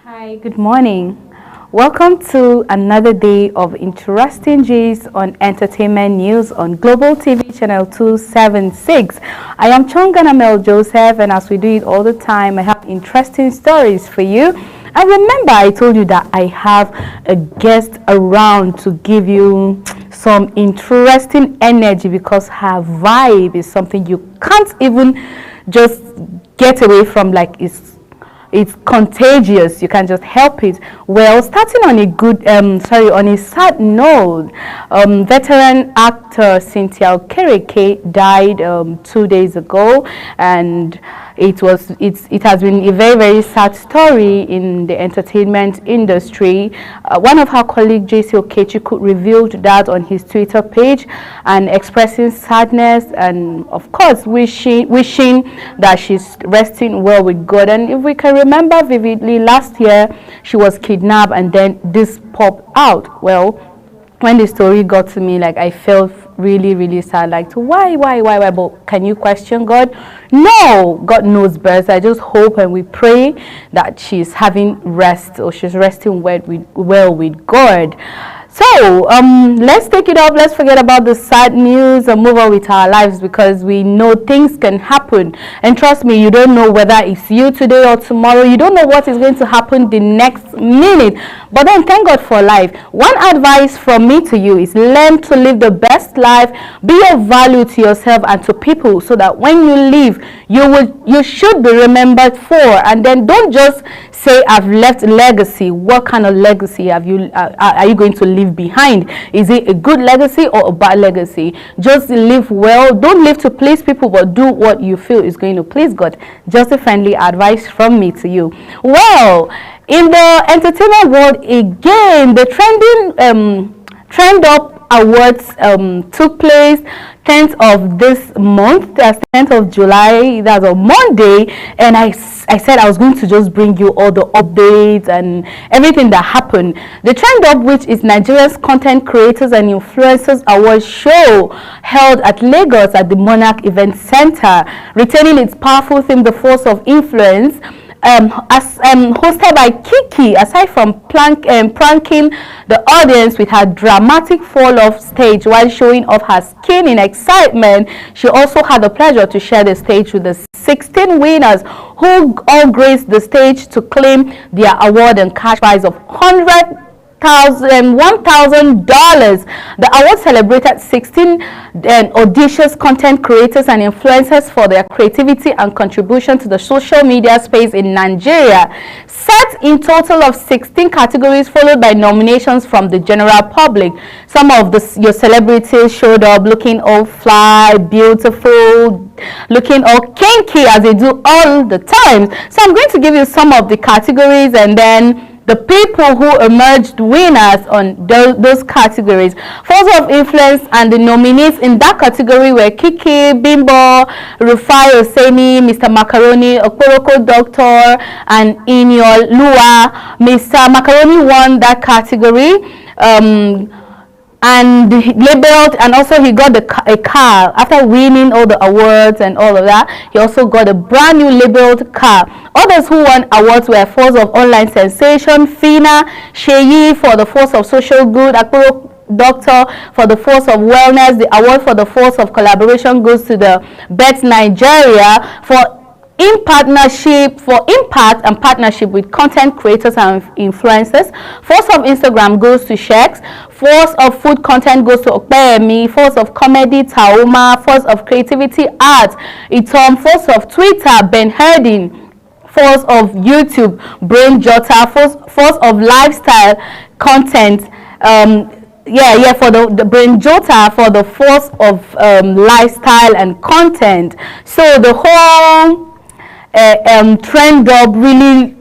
Hi, good morning. Welcome to another day of interesting G's on entertainment news on Global TV channel 276. I am Chongana Mel Joseph, and as we do it all the time, I have interesting stories for you. And remember, I told you that I have a guest around to give you some interesting energy because her vibe is something you can't even just get away from, like it's contagious. You can't just help it. Well, starting on on a sad note, veteran actor Cynthia Okereke died 2 days ago, and it has been a very sad story in the entertainment industry. One of her colleagues, JC Okechukwu, revealed that on his Twitter page and expressing sadness and of course wishing that she's resting well with God. And if we can remember vividly, last year she was kidnapped and then this popped out. Well, when the story got to me, like, I felt really sad, like, why, but can you question God? No, God knows best. I just hope and we pray that she's having rest, or she's resting well with God. So let's take it up. Let's forget about the sad news and move on with our lives, because we know things can happen. And trust me, you don't know whether it's you today or tomorrow. You don't know what is going to happen the next minute. But then thank God for life. One advice from me to you is learn to live the best life. Be of value to yourself and to people, so that when you leave, you should be remembered for. And then don't just say, I've left legacy. What kind of legacy are you going to leave behind? Is it a good legacy or a bad legacy? Just live well. Don't live to please people, but do what you feel is going to please God. Just a friendly advice from me to you. Well, in the entertainment world, again, the Trend Up Awards took place 10th of this month. That's 10th of July. That's on Monday, and I said I was going to just bring you all the updates and everything that happened. The Trend Up, which is Nigeria's Content Creators and Influencers Awards show, held at Lagos at the Monarch Event Center, retaining its powerful theme, The Force of Influence. Hosted by Kiki. Aside from pranking the audience with her dramatic fall off stage while showing off her skin in excitement, she also had the pleasure to share the stage with the 16 winners who all graced the stage to claim their award and cash prize of $1,000. The award celebrated 16 audacious content creators and influencers for their creativity and contribution to the social media space in Nigeria. Set in total of 16 categories, followed by nominations from the general public. Some of your celebrities showed up looking all fly, beautiful, looking all kinky, as they do all the time. So I'm going to give you some of the categories, and then the people who emerged winners on those categories. Force of Influence, and the nominees in that category were Kiki, Bimbo, Rufai Oseni, Mr. Macaroni, Okoroko Doctor, and Inyol Lua. Mr. Macaroni won that category. And labeled, and also he got a car after winning all the awards and all of that. He also got a brand new labeled car. Others who won awards were Force of Online Sensation, Fina, Sheyi for the Force of Social Good, Akporo Doctor for the Force of Wellness. The award for the Force of Collaboration goes to the Bet Nigeria for impact and partnership with content creators and influencers. Force of Instagram goes to Shex. Force of Food Content goes to Okpeyemi. Force of Comedy, Tauma. Force of Creativity, Art, Itom. Force of Twitter, Ben Herdin. Force of YouTube, Brain Jota. Force of Lifestyle Content, for the Brain Jota for the Force of Lifestyle and Content. So the whole Trend Up, really,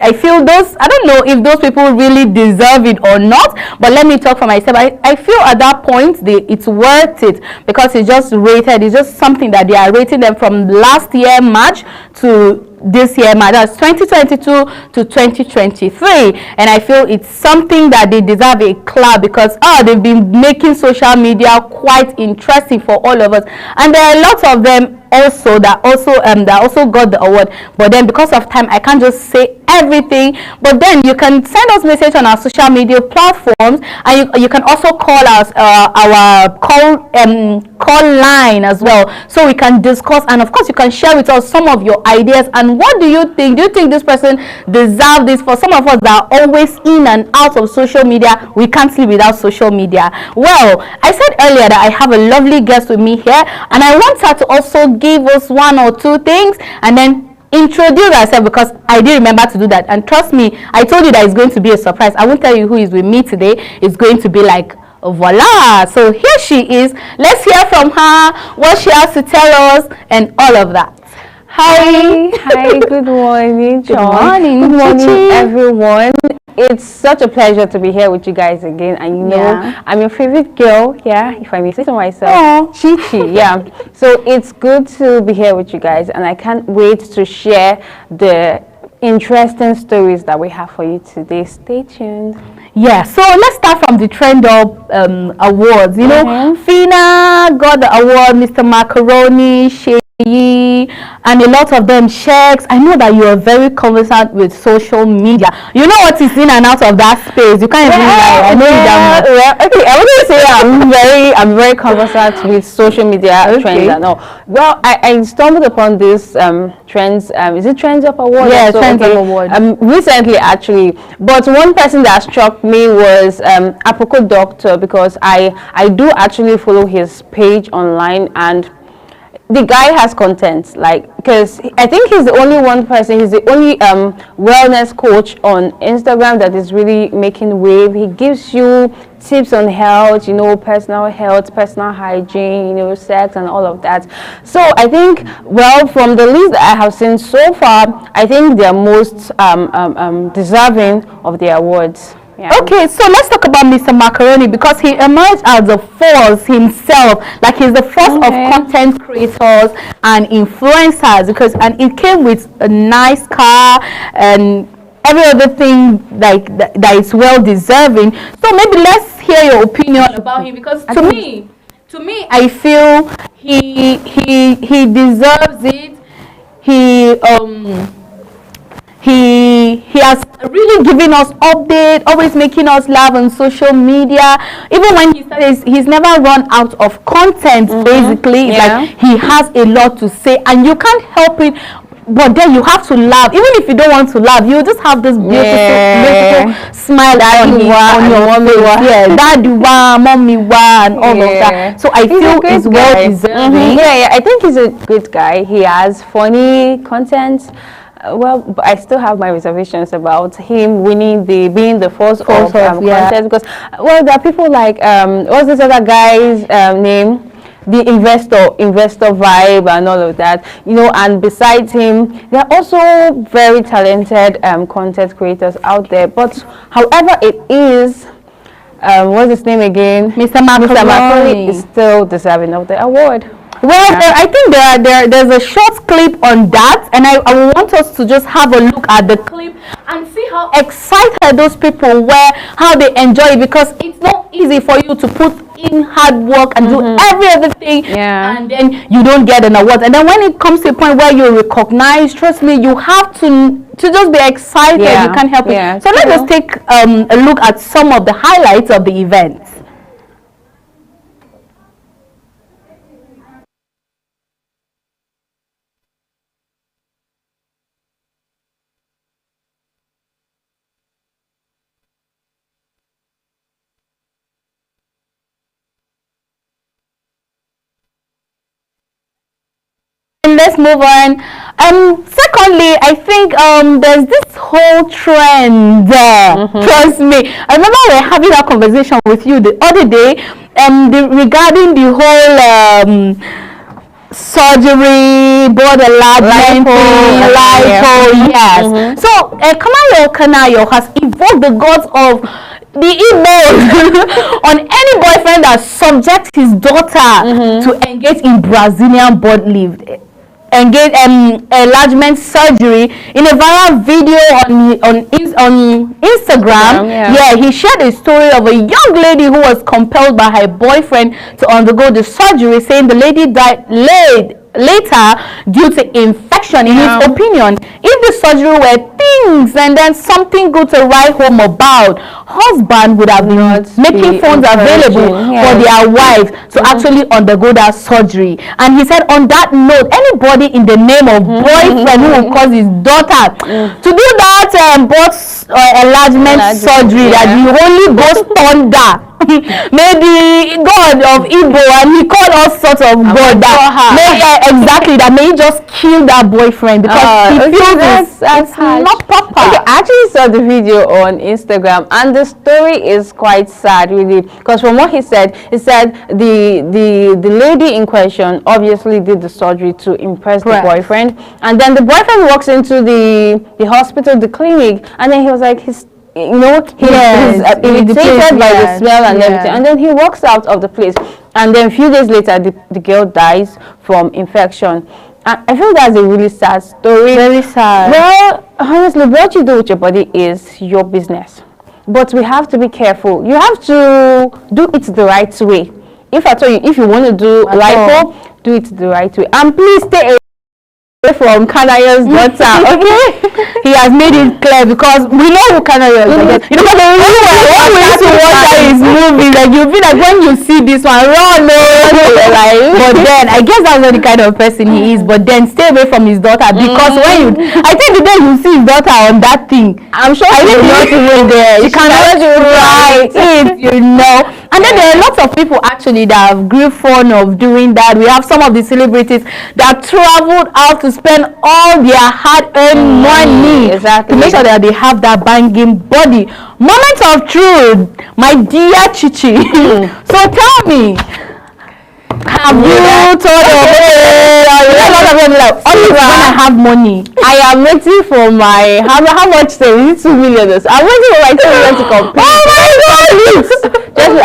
I feel I don't know if those people really deserve it or not, but let me talk for myself. I feel at that point it's worth it, because it's just rated. It's just something that they are rating them from last year March to this year, that's 2022 to 2023, and I feel it's something that they deserve a clap, because they've been making social media quite interesting for all of us, and there are lots of them also that also got the award. But then because of time, I can't just say everything. But then you can send us message on our social media platforms, and you can also call us our call line as well, so we can discuss, and of course you can share with us some of your ideas. And what do you think? Do you think this person deserves this? For some of us that are always in and out of social media, we can't live without social media. Well, I said earlier that I have a lovely guest with me here, and I want her to also give us one or two things and then introduce herself, because I did remember to do that. And trust me, I told you that it's going to be a surprise. I won't tell you who is with me today. It's going to be like, voila. So here she is. Let's hear from her what she has to tell us and all of that. Hi, good morning, Good morning, good morning, Chichi. everyone. It's such a pleasure to be here with you guys again, and you know, Yeah. I'm your favorite girl, yeah, if I may say so myself. Oh. Chichi, yeah. So it's good to be here with you guys, and I can't wait to share the interesting stories that we have for you today. Stay tuned. Yeah, so let's start from the Trend Up awards. You know, Fina got the award, Mr. Macaroni, Sheyi, and a lot of them, Sheiks. I know that you are very conversant with social media. You know what is in and out of that space. You can't even lie. I know you damn well. Yeah, okay, I wouldn't say I'm very conversant with social media trends and all. Well, I stumbled upon this trends. Is it Trends Up Award? Yeah, Trends Up Award. Recently, actually. But one person that struck me was Aproko Doctor, because I do actually follow his page online, and the guy has content, like, because I think he's the only one person, he's the only wellness coach on Instagram that is really making wave. He gives you tips on health, you know, personal health, personal hygiene, you know, sex and all of that. So I think, well, from the list that I have seen so far, I think they're most deserving of the awards. Yeah. Okay, so let's talk about Mr. Macaroni, because he emerged as a force himself. Like, he's the first of content creators and influencers, and it came with a nice car and every other thing like that is well deserving. So maybe let's hear your opinion about him, because to me I feel he deserves it. He has really given us update, always making us laugh on social media. Even when he started, he's never run out of content. Basically, like, he has a lot to say, and you can't help it. But then you have to laugh. Even if you don't want to laugh, you just have this beautiful smile on your face. Yeah, daddy wa, mommy wa, and all of that. So I feel he's well deserving. Yeah, I think he's a good guy. He has funny content. Well, but I still have my reservations about him being the first of content, because, well, there are people like what's this other guy's name? The investor vibe and all of that, you know. And besides him, there are also very talented content creators out there. But however it is, what's his name again? Mr. Macaroni is still deserving of the award. Well, I think there's a short clip on that, and I want us to just have a look at the clip and see how excited those people were, how they enjoy it, because it's not easy for you to put in hard work and do every other thing, and then you don't get an award. And then when it comes to a point where you're recognized, trust me, you have to just be excited. You can't help it. So let's just take a look at some of the highlights of the event. Let's move on. Secondly, I think there's this whole trend. Trust me. I remember we were having a conversation with you the other day regarding the whole surgery, borderline lipo, yes. So Kanayo Kanayo has invoked the gods of the Igbo on any boyfriend that subjects his daughter to engage in Brazilian butt lift, enlargement surgery. In a viral video on Instagram, he shared a story of a young lady who was compelled by her boyfriend to undergo the surgery, saying the lady died laid later due to infection. In his opinion, if the surgery were things and then something good to write home about, husband would have been making funds available for their wives to actually undergo that surgery. And he said, on that note, anybody in the name of boyfriend who will cause his daughter to do that both enlargement surgery that the Holy Ghost thunder, maybe God of Igbo, and he called all sorts of God that exactly that may just kill that boyfriend because he feels it's not proper. Okay, I actually saw the video on Instagram, and the story is quite sad, really, because from what he said the lady in question obviously did the surgery to impress the boyfriend, and then the boyfriend walks into the hospital, the clinic, and then he was like, he's irritated by the smell and everything, and then he walks out of the place, and then a few days later the girl dies from infection. And I feel that's a really sad story. Very sad. Well, honestly, what you do with your body is your business, but we have to be careful. You have to do it the right way. If you want to do lipo, do it the right way, and please stay away from Kanayo's daughter. Okay, he has made it clear because we know who Kanayo is. You know, when we used to watch his movies, like you feel like when you see this one, run, but then I guess that's not the kind of person he is. But then stay away from his daughter because I think the day you see his daughter on that thing, I'm sure she will not even there. She cannot write it, you know. And then there are lots of people actually that have grew fond of doing that. We have some of the celebrities that traveled out to spend all their hard-earned money to make sure that they have that banging body. Moment of truth, my dear Chichi. So tell me, have you told when I have money, I am waiting for my how much say is it 2 million? I'm waiting for my 2 million to complete. Oh my God! Just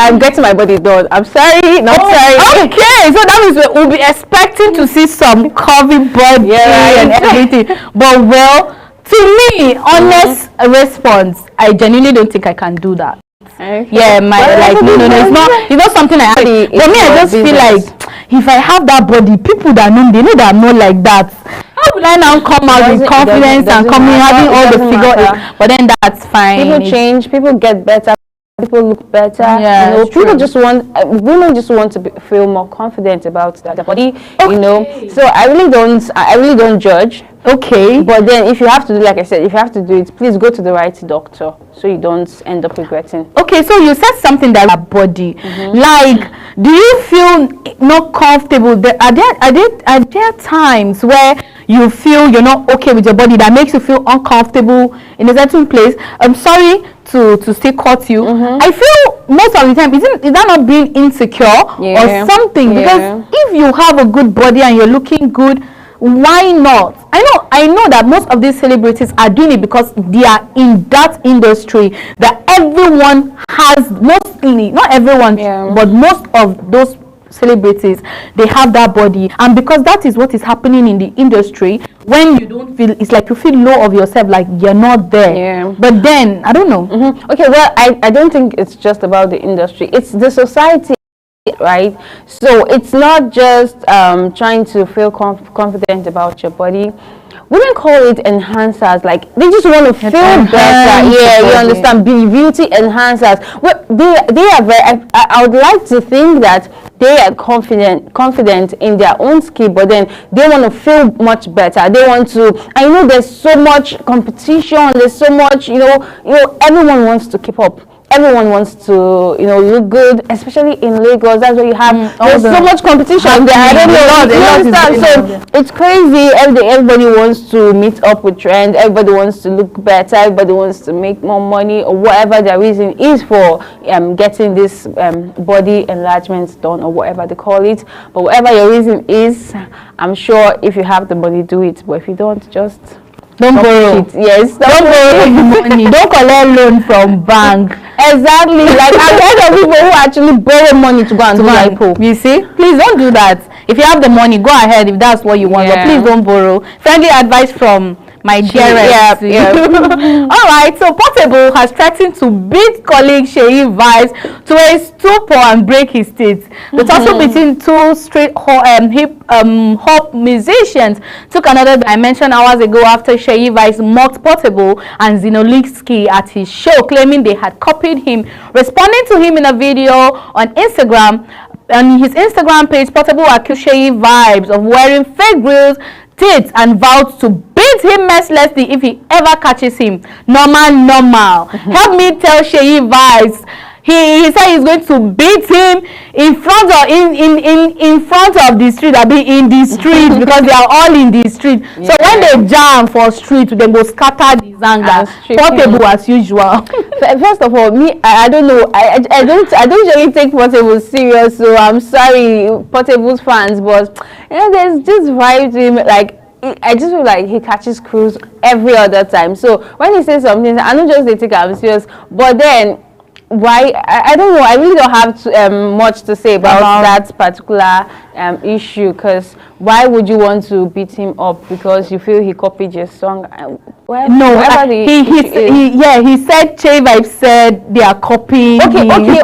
I'm getting my body done. I'm sorry, not sorry. Okay, so that means we'll be expecting to see some curvy body and everything. But well, to me, honest response, I genuinely don't think I can do that. Okay. Yeah, no, it's not something I actually. For me, I just feel like if I have that body, people that know, they know that I'm not like that. How will I now come out with confidence and coming having all the figure? But then that's fine. People change, people get better, people look better. Yeah, you know, people just want women just want to feel more confident about their body. Okay. You know, so I really don't judge. Okay, but then if you have to do, like I said, if you have to do it, please go to the right doctor so you don't end up regretting. Okay, so you said something that about body, like, do you feel not comfortable? Are there times where you feel you're not okay with your body that makes you feel uncomfortable in a certain place? I'm sorry to still cut you. I feel most of the time is that not being insecure or something? Because if you have a good body and you're looking good, why not? I know that most of these celebrities are doing it because they are in that industry that everyone has, mostly not everyone, but most of those celebrities, they have that body, and because that is what is happening in the industry, when you don't feel, it's like you feel low of yourself, like you're not there. But then I don't know. Okay, well, I don't think it's just about the industry, it's the society, right? So it's not just trying to feel confident about your body. Women call it enhancers, like they just want to feel better. You understand? Beauty enhancers. Well, they are very. I would like to think that they are confident in their own skin, but then they want to feel much better. They want to. I know there's so much competition. There's so much. You know, everyone wants to keep up. Everyone wants to, look good, especially in Lagos. That's where you have there's so much competition there. I don't know. So it's crazy. Everybody wants to meet up with trend. Everybody wants to look better. Everybody wants to make more money, or whatever their reason is for getting this body enlargement done, or whatever they call it. But whatever your reason is, I'm sure if you have the money, do it. But if you don't, just don't borrow. Yes, don't borrow money. Don't collect loan from bank. Exactly. Like I've heard of people who actually borrow money to go and do lipo. You see, please don't do that. If you have the money, go ahead if that's what you want. But please don't borrow. Friendly advice from my dearest. Yeah. All right. right, so Portable has threatened to beat colleague Sheyi Vibes to a stupor and break his teeth. The tussle between two street hip hop musicians took another dimension hours ago after Sheyi Vibes mocked Portable and Zinoliksky at his show, claiming they had copied him. Responding to him in a video on Instagram, on his Instagram page, Portable accused Sheyi Vibes of wearing fake grills, teeth, and vowed to beat him mercilessly if he ever catches him. Normal. Help me tell Sheyi Vibes. He said he's going to beat him in front of in front of the street. I'll be in the street because they are all in the street. So when they jam for street, they go scatter the zanga. Portable as usual. First of all, me, I don't know. I don't usually take Portable serious, so I'm sorry, Portable's fans, but there's this vibe to him, like. I just feel like he catches crews every other time. So when he says something, I don't just take him serious, but then. Why I don't know, I really don't have much to say about that particular issue, because why would you want to beat him up because you feel he copied your song? He said Sheyi Vibes said they are copying him. Okay, Sheyi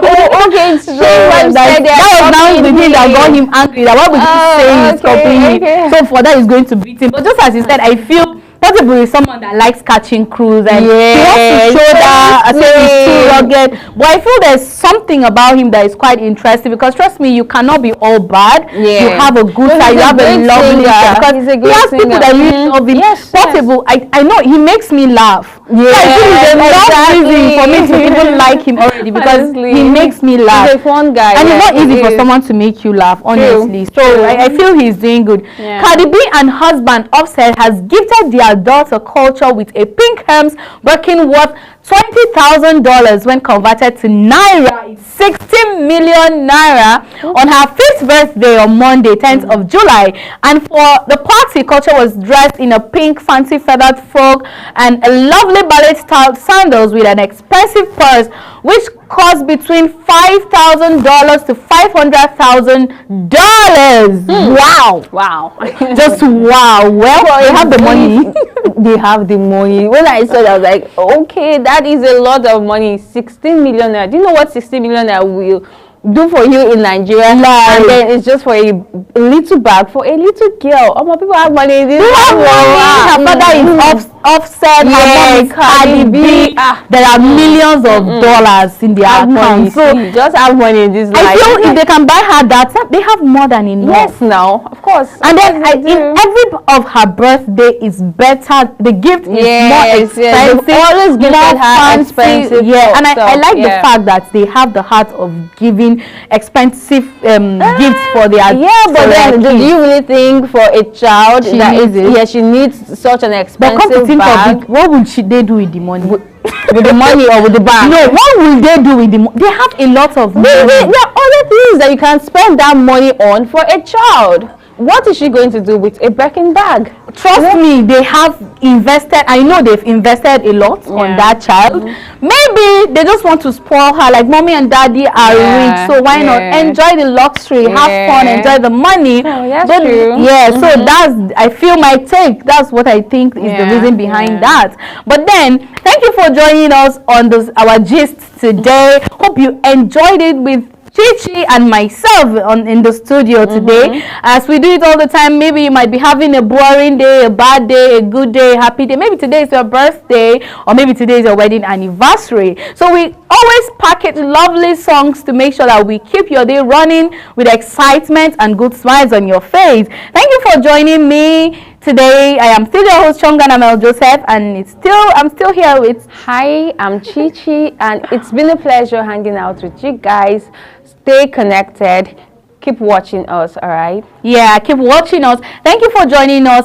Vibes said they are copying him. That was now the thing that got him angry, that why would he say he's copying him? So for that he's going to beat him. But just as he said, I feel Portable is someone that likes catching crews and he wants to show that he's too rugged. But I feel there's something about him that is quite interesting, because trust me, you cannot be all bad. You have a good side, you have a lovely side. Because he has people that really love him. Portable, I know he makes me laugh. So I think it's enough reason for me to even like him already, because he makes me laugh. He's a fun guy. And it's not easy for someone to make you laugh, honestly. So I feel he's doing good. Cardi B and husband Offset has gifted their daughter Culture with a pink Hermes Birkin worth $20,000 when converted to Naira. It's 60 million Naira on her 5th birthday on Monday, 10th of July. And for the party, Culture was dressed in a pink fancy feathered frock and a lovely ballet-style sandals with an expensive purse, which cost between $5,000 to $500,000. Wow. Just wow. Well, they have the money. They have the money. When I saw that, I was like, okay, that is a lot of money. 16 million naira. Do you know what 60 million naira will do for you in Nigeria? And then it's just for a little bag for a little girl. Oh, my people have money. Her father is Offset. Her mom is Cardi B. There are millions of dollars in their account. So just have money in this life. I feel if they can buy her that, they have more than enough. Yes, now, of course. And then in every of her birthday is better. The gift is more expensive. They always give her expensive. And I like the fact that they have the heart of giving expensive gifts for their but then do you really think for a child she needs such an expensive bag? What would they do with the money? With the money or with the bag? No, what will they do with the money? They have a lot of money. There are other things that you can spend that money on for a child. What is she going to do with a Birkin bag? Trust me, they have invested. I know they've invested a lot on that child. Maybe they just want to spoil her, like mommy and daddy are rich, so why not enjoy the luxury, have fun, enjoy the money. That's true. So that's, I feel my take. That's what I think is the reason behind that. But then, thank you for joining us on our gist today. Hope you enjoyed it with Chichi and myself in the studio today. As we do it all the time, maybe you might be having a boring day, a bad day, a good day, a happy day. Maybe today is your birthday, or maybe today is your wedding anniversary. So we always package lovely songs to make sure that we keep your day running with excitement and good smiles on your face. Thank you for joining me today. I am still your host, Chongana Mel Joseph, and I'm still here with... Hi, I'm Chichi, and it's been a pleasure hanging out with you guys. Stay connected. Keep watching us, all right? Yeah, keep watching us. Thank you for joining us.